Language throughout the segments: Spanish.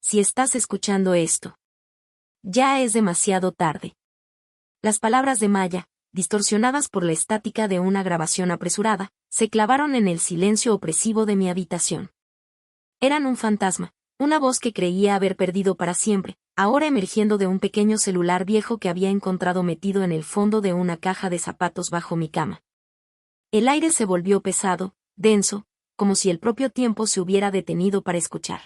si estás escuchando esto. Ya es demasiado tarde. Las palabras de Maya, distorsionadas por la estática de una grabación apresurada, se clavaron en el silencio opresivo de mi habitación. Eran un fantasma, una voz que creía haber perdido para siempre, ahora emergiendo de un pequeño celular viejo que había encontrado metido en el fondo de una caja de zapatos bajo mi cama. El aire se volvió pesado, denso, como si el propio tiempo se hubiera detenido para escuchar.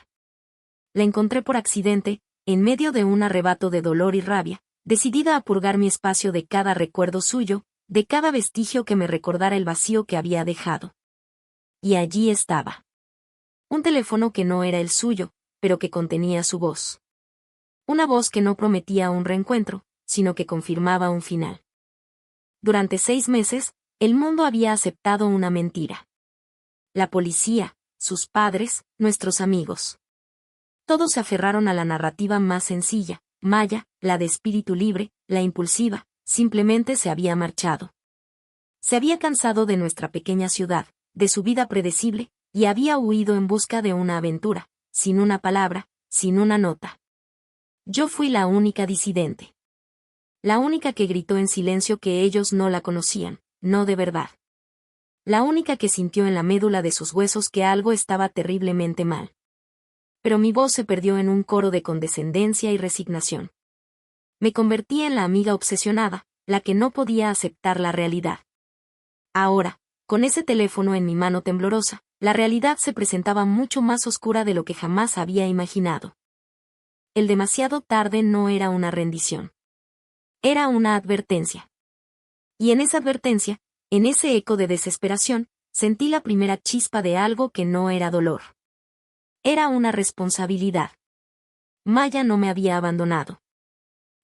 La encontré por accidente, en medio de un arrebato de dolor y rabia, decidida a purgar mi espacio de cada recuerdo suyo, de cada vestigio que me recordara el vacío que había dejado. Y allí estaba. Un teléfono que no era el suyo, pero que contenía su voz. Una voz que no prometía un reencuentro, sino que confirmaba un final. Durante 6 meses, el mundo había aceptado una mentira. La policía, sus padres, nuestros amigos. Todos se aferraron a la narrativa más sencilla. Maya, la de espíritu libre, la impulsiva, simplemente se había marchado. Se había cansado de nuestra pequeña ciudad, de su vida predecible, y había huido en busca de una aventura, sin una palabra, sin una nota. Yo fui la única disidente. La única que gritó en silencio que ellos no la conocían, no de verdad. La única que sintió en la médula de sus huesos que algo estaba terriblemente mal. Pero mi voz se perdió en un coro de condescendencia y resignación. Me convertí en la amiga obsesionada, la que no podía aceptar la realidad. Ahora, con ese teléfono en mi mano temblorosa, la realidad se presentaba mucho más oscura de lo que jamás había imaginado. El demasiado tarde no era una rendición. Era una advertencia. Y en esa advertencia, en ese eco de desesperación, sentí la primera chispa de algo que no era dolor. Era una responsabilidad. Maya no me había abandonado.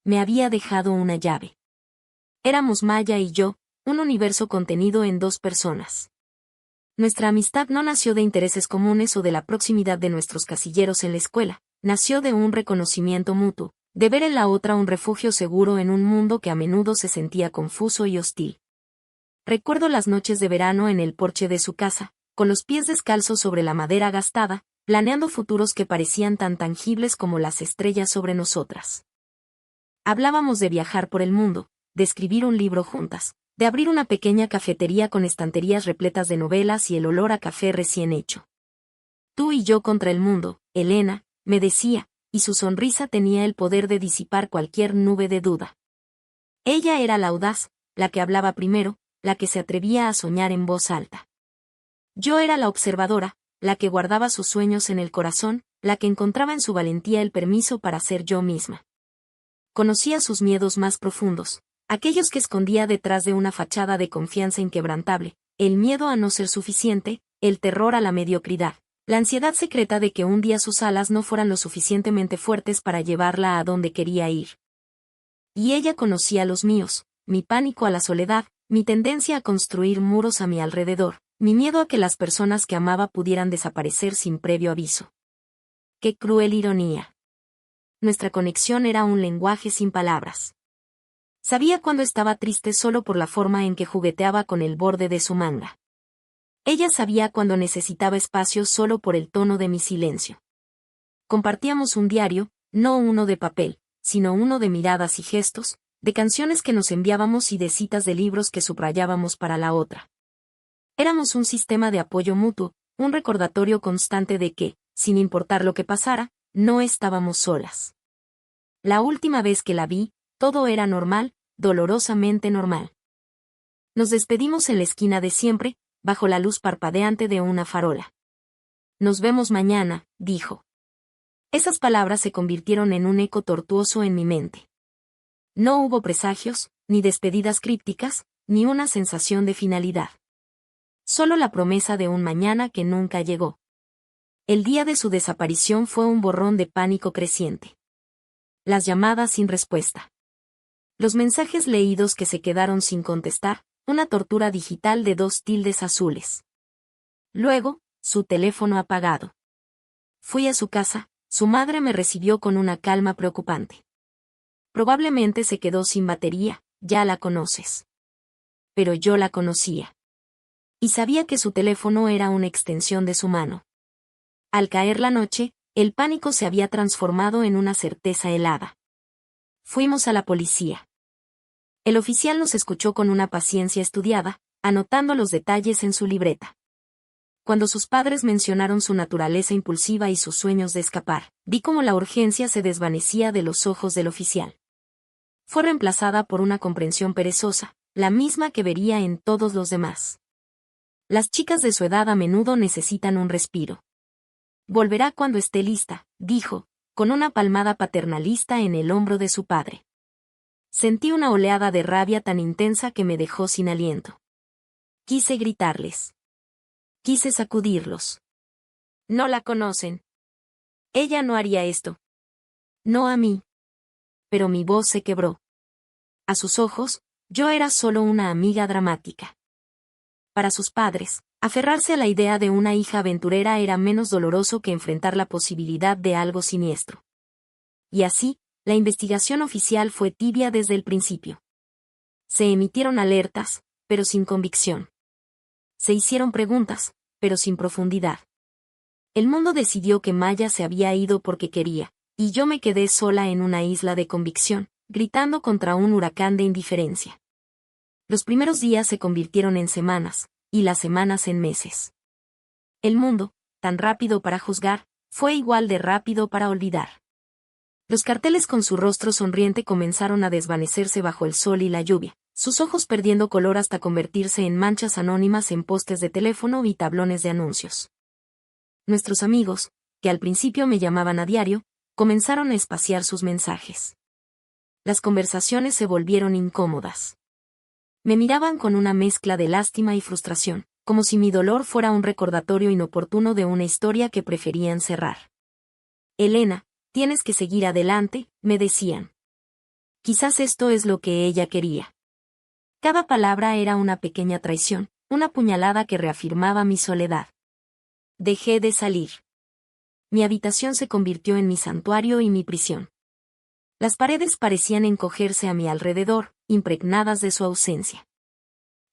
Me había dejado una llave. Éramos Maya y yo, un universo contenido en 2 personas. Nuestra amistad no nació de intereses comunes o de la proximidad de nuestros casilleros en la escuela, nació de un reconocimiento mutuo, de ver en la otra un refugio seguro en un mundo que a menudo se sentía confuso y hostil. Recuerdo las noches de verano en el porche de su casa, con los pies descalzos sobre la madera gastada, planeando futuros que parecían tan tangibles como las estrellas sobre nosotras. Hablábamos de viajar por el mundo, de escribir un libro juntas, de abrir una pequeña cafetería con estanterías repletas de novelas y el olor a café recién hecho. Tú y yo contra el mundo, Elena, me decía, y su sonrisa tenía el poder de disipar cualquier nube de duda. Ella era la audaz, la que hablaba primero, la que se atrevía a soñar en voz alta. Yo era la observadora, la que guardaba sus sueños en el corazón, la que encontraba en su valentía el permiso para ser yo misma. Conocía sus miedos más profundos, aquellos que escondía detrás de una fachada de confianza inquebrantable, el miedo a no ser suficiente, el terror a la mediocridad, la ansiedad secreta de que un día sus alas no fueran lo suficientemente fuertes para llevarla a donde quería ir. Y ella conocía los míos, mi pánico a la soledad, mi tendencia a construir muros a mi alrededor, mi miedo a que las personas que amaba pudieran desaparecer sin previo aviso. ¡Qué cruel ironía! Nuestra conexión era un lenguaje sin palabras. Sabía cuando estaba triste solo por la forma en que jugueteaba con el borde de su manga. Ella sabía cuando necesitaba espacio solo por el tono de mi silencio. Compartíamos un diario, no uno de papel, sino uno de miradas y gestos, de canciones que nos enviábamos y de citas de libros que subrayábamos para la otra. Éramos un sistema de apoyo mutuo, un recordatorio constante de que, sin importar lo que pasara, no estábamos solas. La última vez que la vi, todo era normal, dolorosamente normal. Nos despedimos en la esquina de siempre, bajo la luz parpadeante de una farola. Nos vemos mañana, dijo. Esas palabras se convirtieron en un eco tortuoso en mi mente. No hubo presagios, ni despedidas crípticas, ni una sensación de finalidad. Solo la promesa de un mañana que nunca llegó. El día de su desaparición fue un borrón de pánico creciente. Las llamadas sin respuesta. Los mensajes leídos que se quedaron sin contestar, una tortura digital de 2 tildes azules. Luego, su teléfono apagado. Fui a su casa, su madre me recibió con una calma preocupante. Probablemente se quedó sin batería, ya la conoces. Pero yo la conocía. Y sabía que su teléfono era una extensión de su mano. Al caer la noche, el pánico se había transformado en una certeza helada. Fuimos a la policía. El oficial nos escuchó con una paciencia estudiada, anotando los detalles en su libreta. Cuando sus padres mencionaron su naturaleza impulsiva y sus sueños de escapar, vi cómo la urgencia se desvanecía de los ojos del oficial. Fue reemplazada por una comprensión perezosa, la misma que vería en todos los demás. Las chicas de su edad a menudo necesitan un respiro. Volverá cuando esté lista, dijo, con una palmada paternalista en el hombro de su padre. Sentí una oleada de rabia tan intensa que me dejó sin aliento. Quise gritarles. Quise sacudirlos. No la conocen. Ella no haría esto. No a mí. Pero mi voz se quebró. A sus ojos, yo era solo una amiga dramática. Para sus padres, aferrarse a la idea de una hija aventurera era menos doloroso que enfrentar la posibilidad de algo siniestro. Y así, la investigación oficial fue tibia desde el principio. Se emitieron alertas, pero sin convicción. Se hicieron preguntas, pero sin profundidad. El mundo decidió que Maya se había ido porque quería, y yo me quedé sola en una isla de convicción, gritando contra un huracán de indiferencia. Los primeros días se convirtieron en semanas, y las semanas en meses. El mundo, tan rápido para juzgar, fue igual de rápido para olvidar. Los carteles con su rostro sonriente comenzaron a desvanecerse bajo el sol y la lluvia, sus ojos perdiendo color hasta convertirse en manchas anónimas en postes de teléfono y tablones de anuncios. Nuestros amigos, que al principio me llamaban a diario, comenzaron a espaciar sus mensajes. Las conversaciones se volvieron incómodas. Me miraban con una mezcla de lástima y frustración, como si mi dolor fuera un recordatorio inoportuno de una historia que preferían cerrar. Elena, tienes que seguir adelante, me decían. Quizás esto es lo que ella quería. Cada palabra era una pequeña traición, una puñalada que reafirmaba mi soledad. Dejé de salir. Mi habitación se convirtió en mi santuario y mi prisión. Las paredes parecían encogerse a mi alrededor, impregnadas de su ausencia.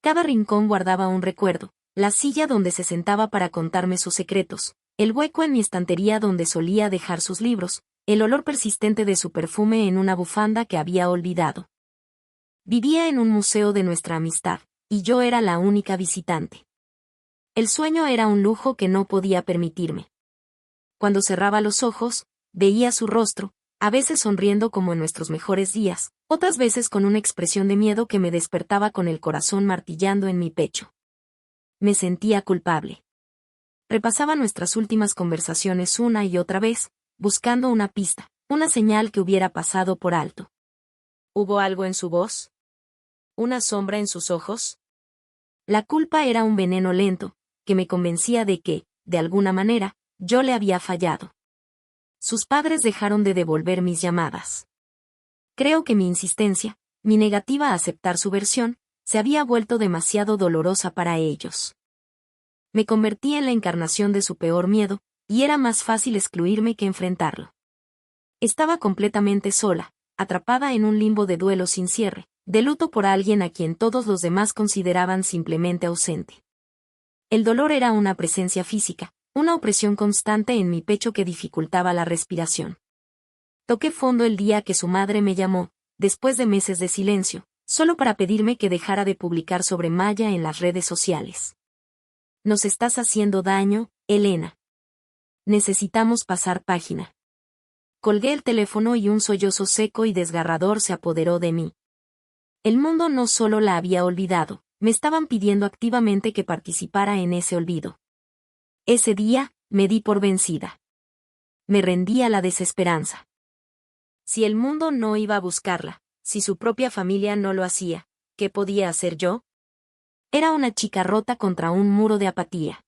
Cada rincón guardaba un recuerdo, la silla donde se sentaba para contarme sus secretos, el hueco en mi estantería donde solía dejar sus libros, el olor persistente de su perfume en una bufanda que había olvidado. Vivía en un museo de nuestra amistad, y yo era la única visitante. El sueño era un lujo que no podía permitirme. Cuando cerraba los ojos, veía su rostro, a veces sonriendo como en nuestros mejores días, otras veces con una expresión de miedo que me despertaba con el corazón martillando en mi pecho. Me sentía culpable. Repasaba nuestras últimas conversaciones una y otra vez, buscando una pista, una señal que hubiera pasado por alto. ¿Hubo algo en su voz? ¿Una sombra en sus ojos? La culpa era un veneno lento, que me convencía de que, de alguna manera, yo le había fallado. Sus padres dejaron de devolver mis llamadas. Creo que mi insistencia, mi negativa a aceptar su versión, se había vuelto demasiado dolorosa para ellos. Me convertí en la encarnación de su peor miedo, y era más fácil excluirme que enfrentarlo. Estaba completamente sola, atrapada en un limbo de duelo sin cierre, de luto por alguien a quien todos los demás consideraban simplemente ausente. El dolor era una presencia física, una opresión constante en mi pecho que dificultaba la respiración. Toqué fondo el día que su madre me llamó, después de meses de silencio, solo para pedirme que dejara de publicar sobre Maya en las redes sociales. Nos estás haciendo daño, Elena. Necesitamos pasar página. Colgué el teléfono y un sollozo seco y desgarrador se apoderó de mí. El mundo no solo la había olvidado, me estaban pidiendo activamente que participara en ese olvido. Ese día, me di por vencida. Me rendí a la desesperanza. Si el mundo no iba a buscarla, si su propia familia no lo hacía, ¿qué podía hacer yo? Era una chica rota contra un muro de apatía.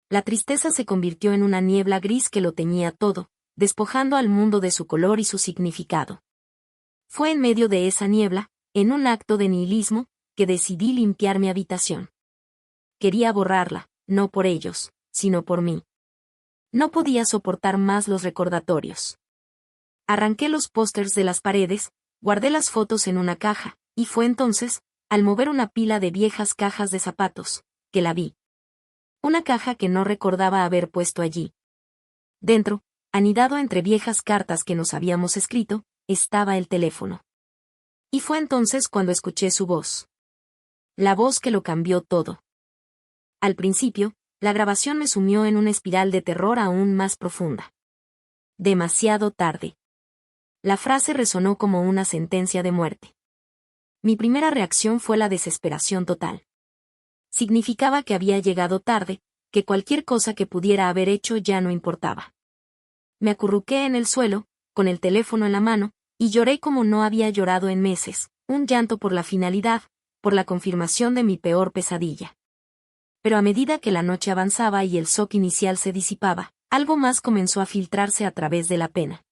La tristeza se convirtió en una niebla gris que lo teñía todo, despojando al mundo de su color y su significado. Fue en medio de esa niebla, en un acto de nihilismo, que decidí limpiar mi habitación. Quería borrarla, no por ellos, sino por mí. No podía soportar más los recordatorios. Arranqué los pósters de las paredes, guardé las fotos en una caja, y fue entonces, al mover una pila de viejas cajas de zapatos, que la vi. Una caja que no recordaba haber puesto allí. Dentro, Anidado entre viejas cartas que nos habíamos escrito, estaba el teléfono. Y fue entonces cuando escuché su voz. La voz que lo cambió todo. Al principio, la grabación me sumió en una espiral de terror aún más profunda. Demasiado tarde. La frase resonó como una sentencia de muerte. Mi primera reacción fue la desesperación total. Significaba que había llegado tarde, que cualquier cosa que pudiera haber hecho ya no importaba. Me acurruqué en el suelo, con el teléfono en la mano, y lloré como no había llorado en meses, un llanto por la finalidad, por la confirmación de mi peor pesadilla. Pero a medida que la noche avanzaba y el shock inicial se disipaba, algo más comenzó a filtrarse a través de la pena.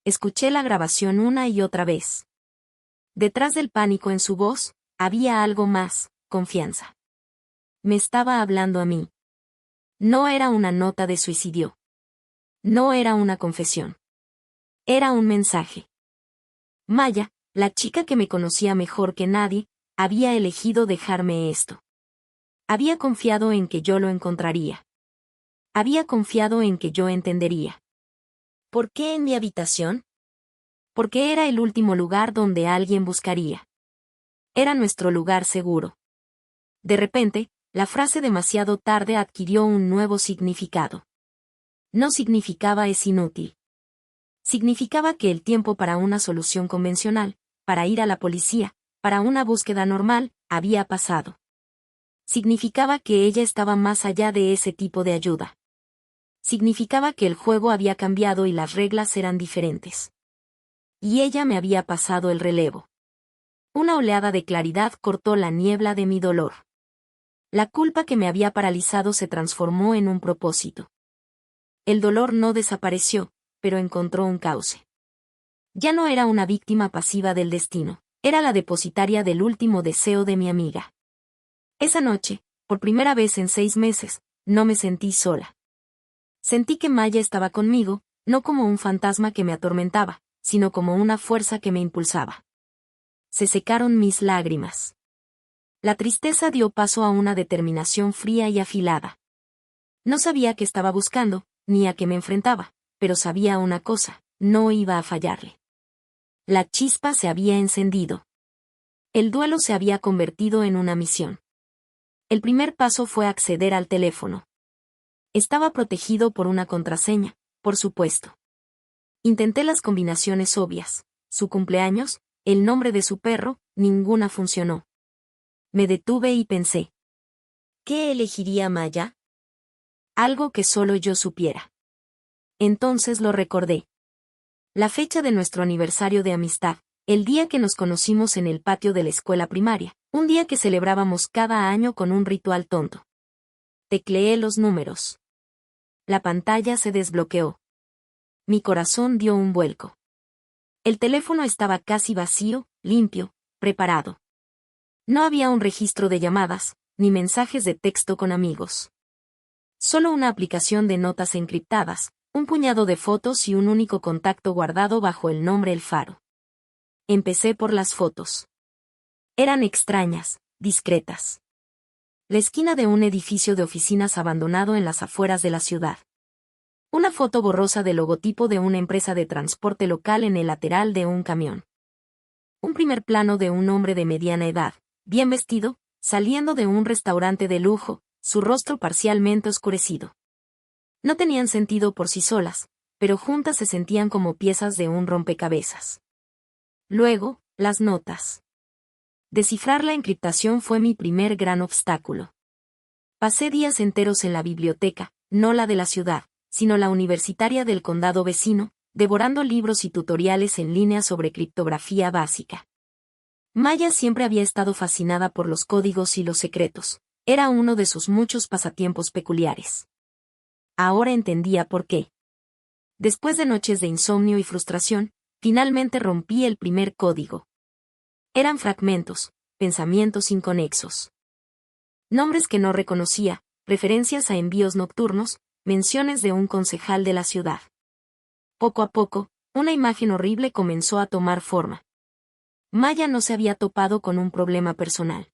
Escuché la grabación una y otra vez. Detrás del pánico en su voz, había algo más, confianza. Me estaba hablando a mí. No era una nota de suicidio. No era una confesión. Era un mensaje. Maya, la chica que me conocía mejor que nadie, había elegido dejarme esto. Había confiado en que yo lo encontraría. Había confiado en que yo entendería. ¿Por qué en mi habitación? Porque era el último lugar donde alguien buscaría. Era nuestro lugar seguro. De repente, la frase demasiado tarde adquirió un nuevo significado. No significaba es inútil. Significaba que el tiempo para una solución convencional, para ir a la policía, para una búsqueda normal, había pasado. Significaba que ella estaba más allá de ese tipo de ayuda. Significaba que el juego había cambiado y las reglas eran diferentes. Y ella me había pasado el relevo. Una oleada de claridad cortó la niebla de mi dolor. La culpa que me había paralizado se transformó en un propósito. El dolor no desapareció, pero encontró un cauce. Ya no era una víctima pasiva del destino, era la depositaria del último deseo de mi amiga. Esa noche, por primera vez en 6 meses, no me sentí sola. Sentí que Maya estaba conmigo, no como un fantasma que me atormentaba, sino como una fuerza que me impulsaba. Se secaron mis lágrimas. La tristeza dio paso a una determinación fría y afilada. No sabía qué estaba buscando, ni a qué me enfrentaba, pero sabía una cosa, no iba a fallarle. La chispa se había encendido. El duelo se había convertido en una misión. El primer paso fue acceder al teléfono. Estaba protegido por una contraseña, por supuesto. Intenté las combinaciones obvias, su cumpleaños, el nombre de su perro, ninguna funcionó. Me detuve y pensé. ¿Qué elegiría Maya? Algo que solo yo supiera. Entonces lo recordé. La fecha de nuestro aniversario de amistad, el día que nos conocimos en el patio de la escuela primaria, un día que celebrábamos cada año con un ritual tonto. Tecleé los números. La pantalla se desbloqueó. Mi corazón dio un vuelco. El teléfono estaba casi vacío, limpio, preparado. No había un registro de llamadas, ni mensajes de texto con amigos. Solo una aplicación de notas encriptadas, un puñado de fotos y un único contacto guardado bajo el nombre El Faro. Empecé por las fotos. Eran extrañas, discretas. La esquina de un edificio de oficinas abandonado en las afueras de la ciudad. Una foto borrosa del logotipo de una empresa de transporte local en el lateral de un camión. Un primer plano de un hombre de mediana edad, bien vestido, saliendo de un restaurante de lujo, su rostro parcialmente oscurecido. No tenían sentido por sí solas, pero juntas se sentían como piezas de un rompecabezas. Luego, las notas. Descifrar la encriptación fue mi primer gran obstáculo. Pasé días enteros en la biblioteca, no la de la ciudad, sino la universitaria del condado vecino, devorando libros y tutoriales en línea sobre criptografía básica. Maya siempre había estado fascinada por los códigos y los secretos. Era uno de sus muchos pasatiempos peculiares. Ahora entendía por qué. Después de noches de insomnio y frustración, finalmente rompí el primer código. Eran fragmentos, pensamientos inconexos. Nombres que no reconocía, referencias a envíos nocturnos, menciones de un concejal de la ciudad. Poco a poco, una imagen horrible comenzó a tomar forma. Maya no se había topado con un problema personal.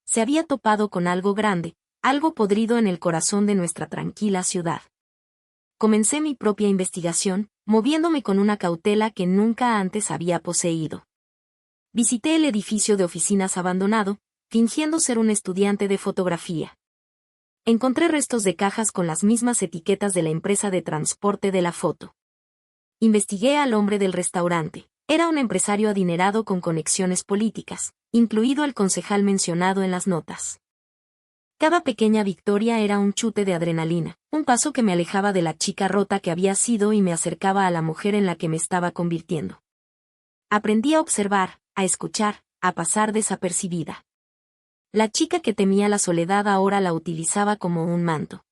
Se había topado con algo grande, algo podrido en el corazón de nuestra tranquila ciudad. Comencé mi propia investigación, moviéndome con una cautela que nunca antes había poseído. Visité el edificio de oficinas abandonado, fingiendo ser un estudiante de fotografía. Encontré restos de cajas con las mismas etiquetas de la empresa de transporte de la foto. Investigué al hombre del restaurante. Era un empresario adinerado con conexiones políticas, incluido el concejal mencionado en las notas. Cada pequeña victoria era un chute de adrenalina, un paso que me alejaba de la chica rota que había sido y me acercaba a la mujer en la que me estaba convirtiendo. Aprendí a observar, a escuchar, a pasar desapercibida. La chica que temía la soledad ahora la utilizaba como un manto.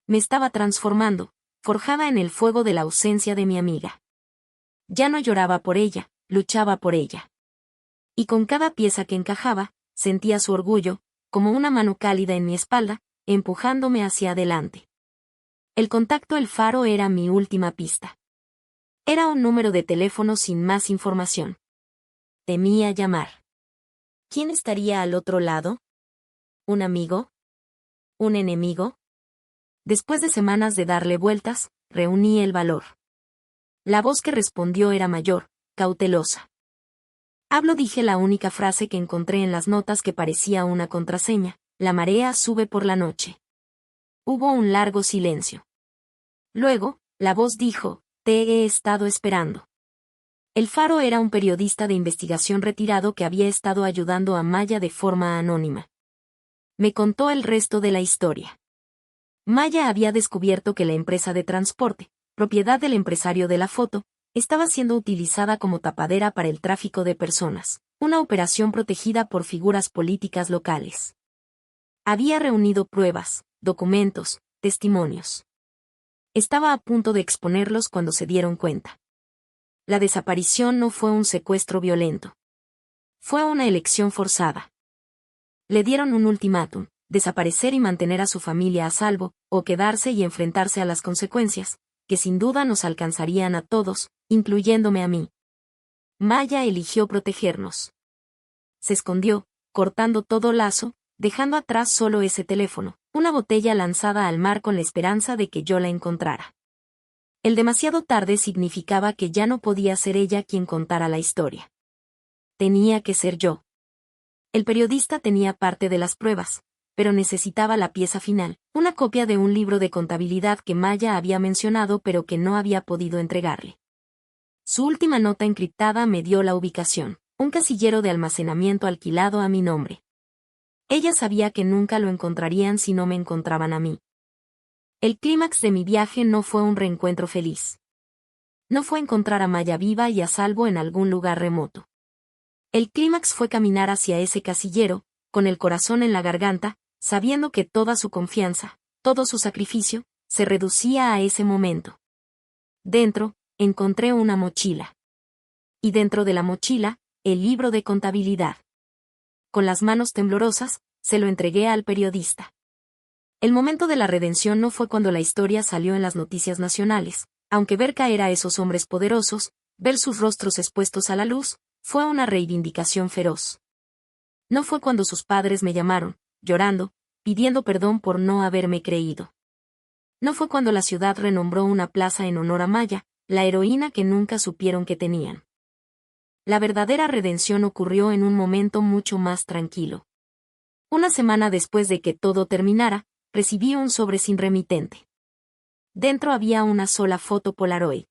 Me estaba transformando, forjada en el fuego de la ausencia de mi amiga. Ya no lloraba por ella, luchaba por ella. Y con cada pieza que encajaba, sentía su orgullo, como una mano cálida en mi espalda, empujándome hacia adelante. El contacto El Faro era mi última pista. Era un número de teléfono sin más información. Temía llamar. ¿Quién estaría al otro lado? ¿Un amigo? ¿Un enemigo? Después de semanas de darle vueltas, reuní el valor. La voz que respondió era mayor, cautelosa. Hablo, dije la única frase que encontré en las notas que parecía una contraseña. La marea sube por la noche. Hubo un largo silencio. Luego, la voz dijo, te he estado esperando. El Faro era un periodista de investigación retirado que había estado ayudando a Maya de forma anónima. Me contó el resto de la historia. Maya había descubierto que la empresa de transporte, propiedad del empresario de la foto, estaba siendo utilizada como tapadera para el tráfico de personas, una operación protegida por figuras políticas locales. Había reunido pruebas, documentos, testimonios. Estaba a punto de exponerlos cuando se dieron cuenta. La desaparición no fue un secuestro violento. Fue una elección forzada. Le dieron un ultimátum: desaparecer y mantener a su familia a salvo, o quedarse y enfrentarse a las consecuencias, que sin duda nos alcanzarían a todos, incluyéndome a mí. Maya eligió protegernos. Se escondió, cortando todo lazo, dejando atrás solo ese teléfono, una botella lanzada al mar con la esperanza de que yo la encontrara. El demasiado tarde significaba que ya no podía ser ella quien contara la historia. Tenía que ser yo. El periodista tenía parte de las pruebas, pero necesitaba la pieza final, una copia de un libro de contabilidad que Maya había mencionado pero que no había podido entregarle. Su última nota encriptada me dio la ubicación, un casillero de almacenamiento alquilado a mi nombre. Ella sabía que nunca lo encontrarían si no me encontraban a mí. El clímax de mi viaje no fue un reencuentro feliz. No fue encontrar a Maya viva y a salvo en algún lugar remoto. El clímax fue caminar hacia ese casillero, con el corazón en la garganta, sabiendo que toda su confianza, todo su sacrificio, se reducía a ese momento. Dentro, encontré una mochila. Y dentro de la mochila, el libro de contabilidad. Con las manos temblorosas, se lo entregué al periodista. El momento de la redención no fue cuando la historia salió en las noticias nacionales, aunque ver caer a esos hombres poderosos, ver sus rostros expuestos a la luz, fue una reivindicación feroz. No fue cuando sus padres me llamaron, llorando, pidiendo perdón por no haberme creído. No fue cuando la ciudad renombró una plaza en honor a Maya, la heroína que nunca supieron que tenían. La verdadera redención ocurrió en un momento mucho más tranquilo. Una semana después de que todo terminara, recibí un sobre sin remitente. Dentro había una sola foto Polaroid.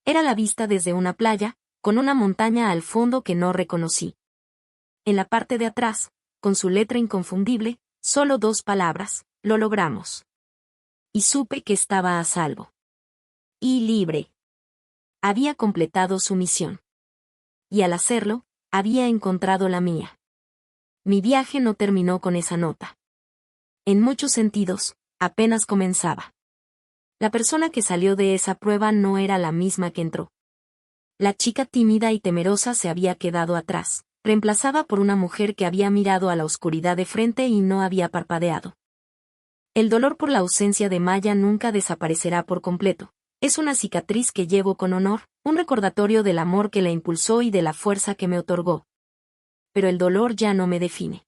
Era la vista desde una playa, con una montaña al fondo que no reconocí. En la parte de atrás, con su letra inconfundible, solo 2 palabras: lo logramos. Y supe que estaba a salvo. Y libre. Había completado su misión. Y al hacerlo, había encontrado la mía. Mi viaje no terminó con esa nota. En muchos sentidos, apenas comenzaba. La persona que salió de esa prueba no era la misma que entró. La chica tímida y temerosa se había quedado atrás, reemplazada por una mujer que había mirado a la oscuridad de frente y no había parpadeado. El dolor por la ausencia de Maya nunca desaparecerá por completo. Es una cicatriz que llevo con honor, un recordatorio del amor que la impulsó y de la fuerza que me otorgó. Pero el dolor ya no me define.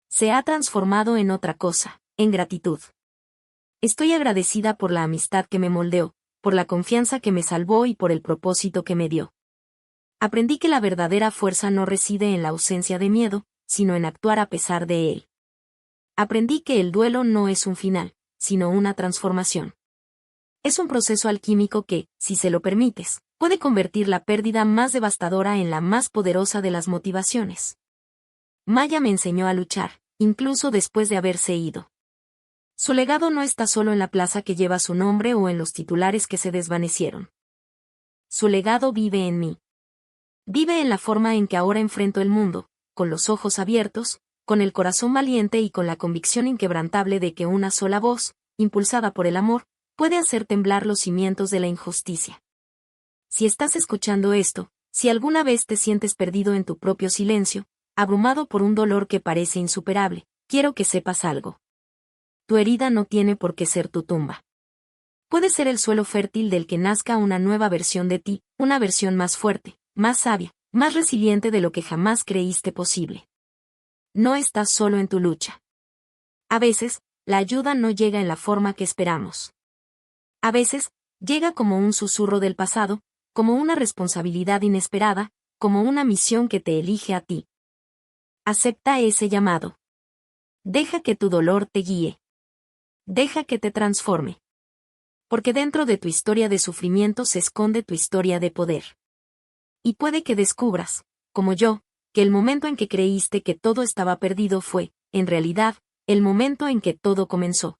Se ha transformado en otra cosa, en gratitud. Estoy agradecida por la amistad que me moldeó, por la confianza que me salvó y por el propósito que me dio. Aprendí que la verdadera fuerza no reside en la ausencia de miedo, sino en actuar a pesar de él. Aprendí que el duelo no es un final, sino una transformación. Es un proceso alquímico que, si se lo permites, puede convertir la pérdida más devastadora en la más poderosa de las motivaciones. Maya me enseñó a luchar, incluso después de haberse ido. Su legado no está solo en la plaza que lleva su nombre o en los titulares que se desvanecieron. Su legado vive en mí. Vive en la forma en que ahora enfrento el mundo, con los ojos abiertos, con el corazón valiente y con la convicción inquebrantable de que una sola voz, impulsada por el amor, puede hacer temblar los cimientos de la injusticia. Si estás escuchando esto, si alguna vez te sientes perdido en tu propio silencio, abrumado por un dolor que parece insuperable, quiero que sepas algo. Tu herida no tiene por qué ser tu tumba. Puede ser el suelo fértil del que nazca una nueva versión de ti, una versión más fuerte, más sabia, más resiliente de lo que jamás creíste posible. No estás solo en tu lucha. A veces, la ayuda no llega en la forma que esperamos. A veces, llega como un susurro del pasado, como una responsabilidad inesperada, como una misión que te elige a ti. Acepta ese llamado. Deja que tu dolor te guíe. Deja que te transforme. Porque dentro de tu historia de sufrimiento se esconde tu historia de poder. Y puede que descubras, como yo, que el momento en que creíste que todo estaba perdido fue, en realidad, el momento en que todo comenzó.